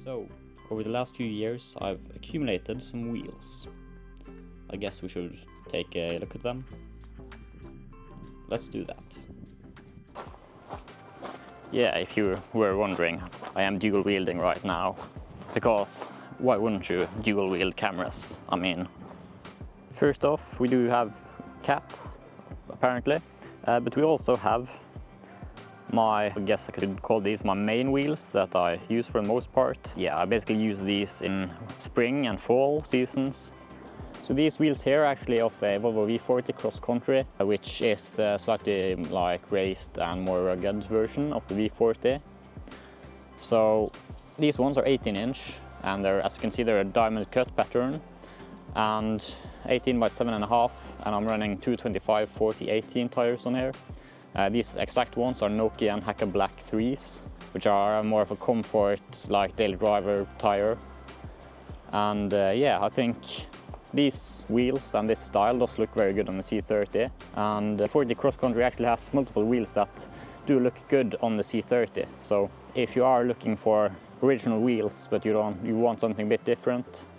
So, over the last few years I've accumulated some wheels. I guess we should take a look at them. Let's do that. Yeah, if you were wondering, I am dual wielding right now. Because why wouldn't you dual wield cameras? I mean, first off, we do have cat, apparently, but we also have I guess I could call these my main wheels that I use for the most part. Yeah, I basically use these in spring and fall seasons. So these wheels here are actually of a Volvo V40 cross country, which is the slightly like raised and more rugged version of the V40. So these ones are 18-inch and they're, as you can see, they're a diamond cut pattern and 18 by 7.5, and I'm running 225 40/18 tires on here. These exact ones are Nokian Hakka Black 3s, which are more of a comfort, like daily driver tire. And yeah, I think these wheels and this style does look very good on the C30. And the 40 Cross Country actually has multiple wheels that do look good on the C30. So if you are looking for original wheels, but you want something a bit different,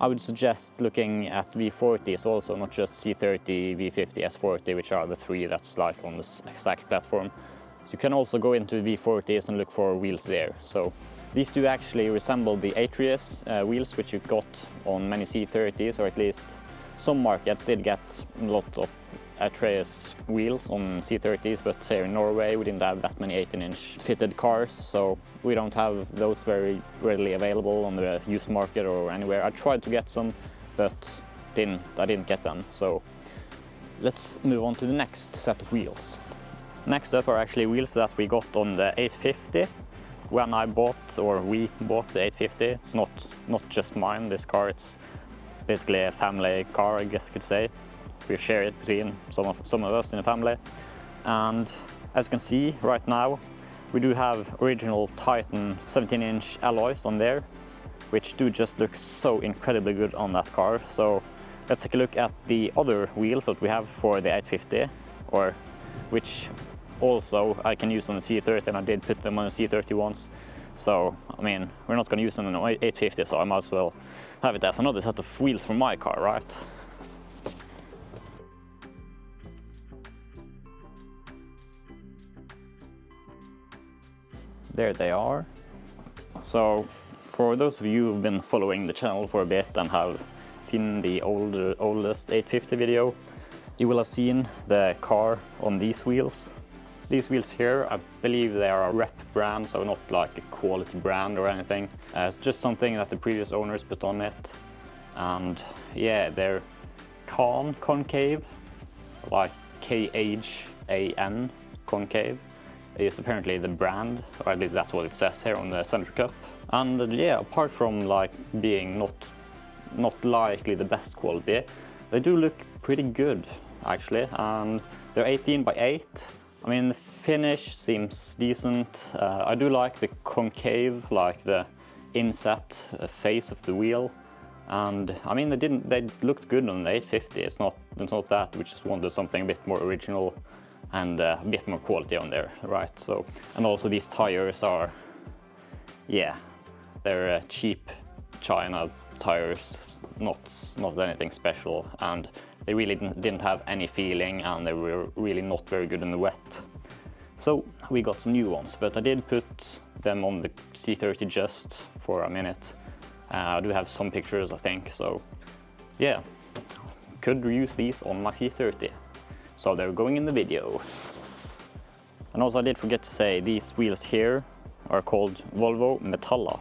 I would suggest looking at V40s also, not just C30, V50, S40, which are the three that's like on this exact platform. So you can also go into V40s and look for wheels there. So these do actually resemble the Atrius wheels, which you got on many C30s, or at least some markets did get a lot of Atrius wheels on C30s, but here in Norway we didn't have that many 18-inch fitted cars, so we don't have those very readily available on the used market or anywhere. I tried to get some, but I didn't get them. So let's move on to the next set of wheels. Next up are actually wheels that we got on the 850. When we bought the 850, it's not just mine, this car, it's basically a family car, I guess you could say. We share it between some of us in the family. And as you can see right now, we do have original Titan 17-inch alloys on there, which do just look so incredibly good on that car. So let's take a look at the other wheels that we have for the 850, which also I can use on the C30, and I did put them on the C30 once. So, I mean, we're not going to use them on the 850, so I might as well have it as another set of wheels for my car, right? There they are. So, for those of you who've been following the channel for a bit and have seen the oldest 850 video, you will have seen the car on these wheels. These wheels here, I believe they are a rep brand, so not like a quality brand or anything. It's just something that the previous owners put on it. And yeah, they're concave, like K-H-A-N, concave, is apparently the brand, or at least that's what it says here on the center cup. And yeah, apart from like being not likely the best quality, they do look pretty good actually, and they're 18 by 8. I mean, the finish seems decent. I do like the concave, like the inset face of the wheel. And I mean, they looked good on the 850. It's not that, we just wanted something a bit more original and a bit more quality on there, right? So, and also these tires are, yeah, they're cheap China tires, not anything special, and they really didn't have any feeling, and they were really not very good in the wet. So we got some new ones, but I did put them on the C30 just for a minute. I do have some pictures, I think, so yeah, could reuse these on my C30. So they're going in the video. And also I did forget to say, these wheels here are called Volvo Metallah.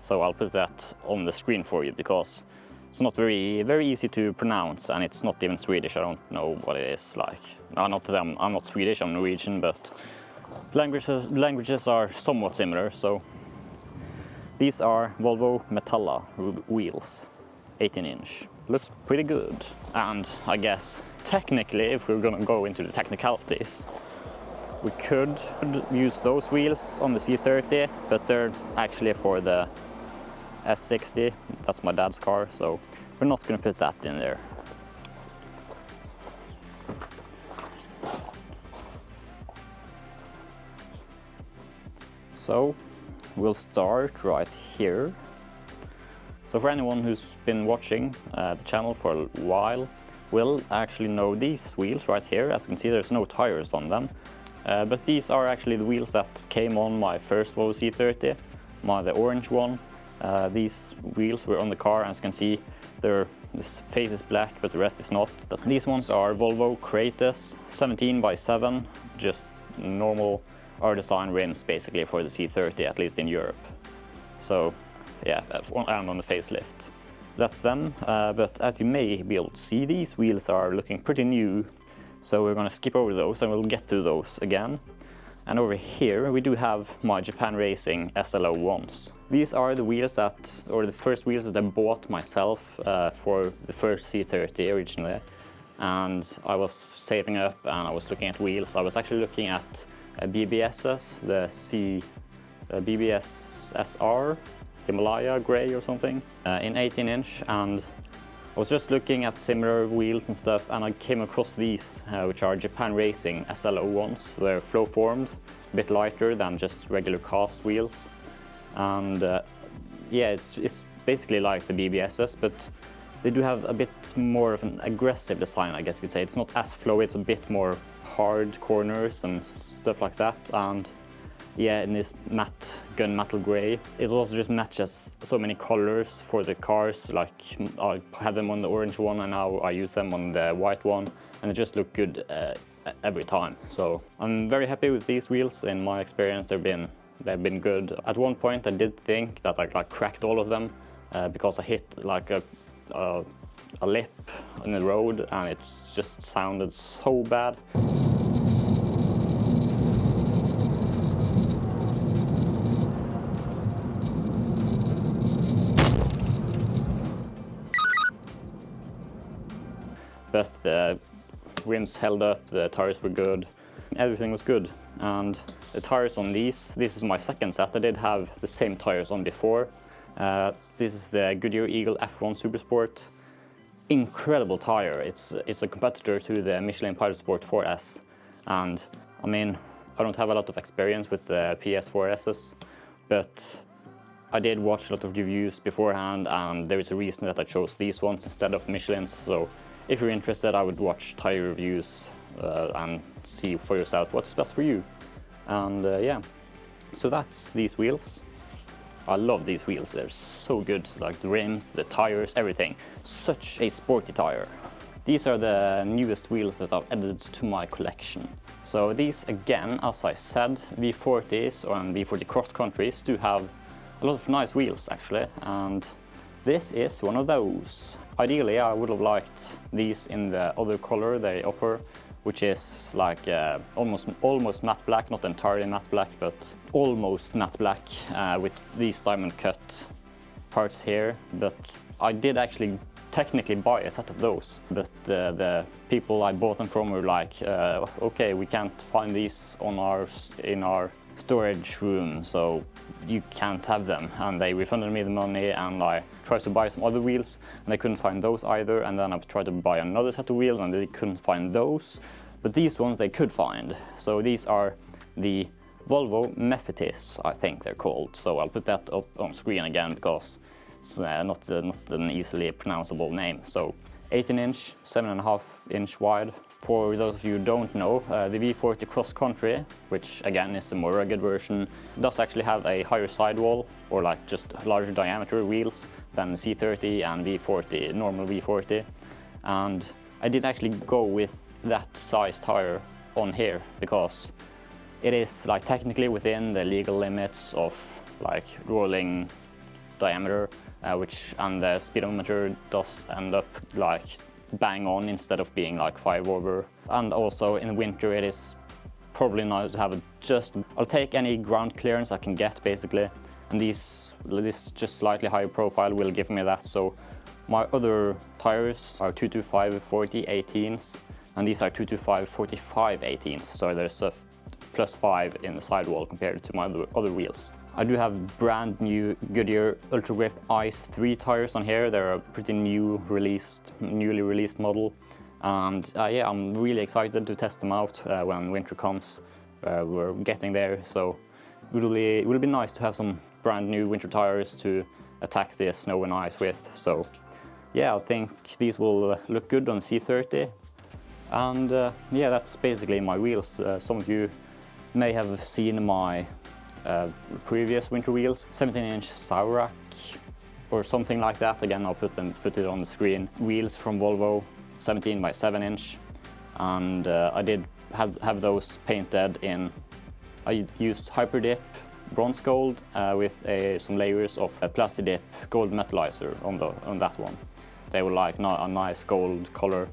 So I'll put that on the screen for you, because it's not very easy to pronounce, and it's not even Swedish. I don't know what it is like. I'm not Swedish, I'm Norwegian, but languages are somewhat similar. So these are Volvo Metallah wheels, 18-inch. Looks pretty good. And I guess technically, if we're gonna go into the technicalities, we could use those wheels on the C30, but they're actually for the S60, that's my dad's car, so we're not going to put that in there. So we'll start right here. So for anyone who's been watching the channel for a while, will actually know these wheels right here. As you can see, there's no tires on them. But these are actually the wheels that came on my first Volvo C30, the orange one. These wheels were on the car, as you can see, this face is black, but the rest is not. These ones are Volvo Cratus 17x7, just normal R-Design rims basically for the C30, at least in Europe. So yeah, and on the facelift. That's them, but as you may be able to see, these wheels are looking pretty new. So we're going to skip over those and we'll get to those again. And over here we do have my Japan Racing SL01s. These are the wheels the first wheels that I bought myself for the first C30 originally. And I was saving up and I was looking at wheels. I was actually looking at BBSs, the BBS SR, Himalaya Grey or something, in 18-inch, and I was just looking at similar wheels and stuff, and I came across these, which are Japan Racing SL01s. They're flow formed, a bit lighter than just regular cast wheels, and yeah, it's basically like the BBSs, but they do have a bit more of an aggressive design, I guess you could say. It's not as flowy, it's a bit more hard corners and stuff like that, and yeah, in this matte gunmetal grey. It also just matches so many colors for the cars. Like I had them on the orange one and now I use them on the white one, and they just look good every time. So I'm very happy with these wheels. In my experience, they've been good. At one point I did think that I cracked all of them because I hit like a lip in the road and it just sounded so bad. But the rims held up, the tires were good, everything was good. And the tires on this is my second set. I did have the same tires on before. This is the Goodyear Eagle F1 Supersport. Incredible tire. It's a competitor to the Michelin Pilot Sport 4S. And I mean, I don't have a lot of experience with the PS4Ss, but I did watch a lot of reviews beforehand, and there is a reason that I chose these ones instead of Michelin's. So if you're interested, I would watch tire reviews and see for yourself what's best for you. And yeah, so that's these wheels. I love these wheels, they're so good, like the rims, the tires, everything. Such a sporty tire. These are the newest wheels that I've added to my collection. So these, again, as I said, V40s and V40 cross countries do have a lot of nice wheels actually, and this is one of those. Ideally, I would have liked these in the other color they offer, which is like almost matte black, not entirely matte black, but almost matte black with these diamond cut parts here. But I did actually technically buy a set of those, but the people I bought them from were like, okay, we can't find these in our storage room, so you can't have them. And they refunded me the money, and I tried to buy some other wheels and they couldn't find those either, and then I tried to buy another set of wheels and they couldn't find those, but these ones they could find. So these are the Volvo Mephitis, I think they're called. So I'll put that up on screen again because it's not an easily pronounceable name. So 18-inch, 7.5-inch wide. For those of you who don't know, the V40 Cross Country, which again is the more rugged version, does actually have a higher sidewall, or like just larger diameter wheels than C30 and V40, normal V40. And I did actually go with that size tire on here because it is like technically within the legal limits of like rolling diameter, and the speedometer does end up like bang on instead of being like 5 over. And also in winter it is probably nice to have I'll take any ground clearance I can get basically, and this just slightly higher profile will give me that. So my other tires are 225/40 18s, and these are 225/45 18s, so there's a +5 in the sidewall compared to my other wheels. I do have brand new Goodyear ultragrip Ice 3 tires on here. They're a pretty newly released model, and yeah, I'm really excited to test them out when winter comes. We're getting there, so it will be nice to have some brand new winter tires to attack the snow and ice with. So yeah, I think these will look good on C30. And yeah, that's basically my wheels. Some of you may have seen my previous winter wheels, 17-inch Zaurak or something like that. Again, I'll put it on the screen. Wheels from Volvo, 17 by 7 inch, and I did have those painted in. I used hyperdip bronzegold with some layers of plastidip gold metalizer on that one. They were like a nice gold color,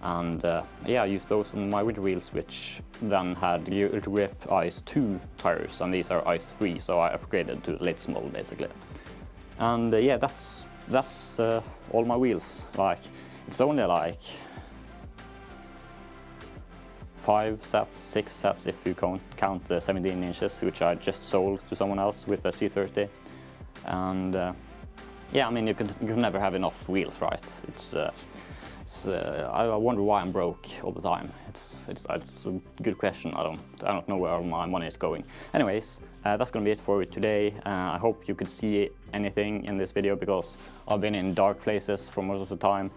and yeah, I used those on my winter wheels, which then had the ultragrip Ice 2 tires, and these are Ice 3, so I upgraded to the latest model basically. And yeah, that's all my wheels. Like, it's only like 5 sets, 6 sets if you count the 17 inches, which I just sold to someone else with a C30. And yeah, I mean, you can never have enough wheels, right? I wonder why I'm broke all the time. It's a good question. I don't know where all my money is going. Anyways, that's gonna be it for today. I hope you could see anything in this video, because I've been in dark places for most of the time.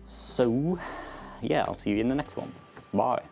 So yeah, I'll see you in the next one. Bye.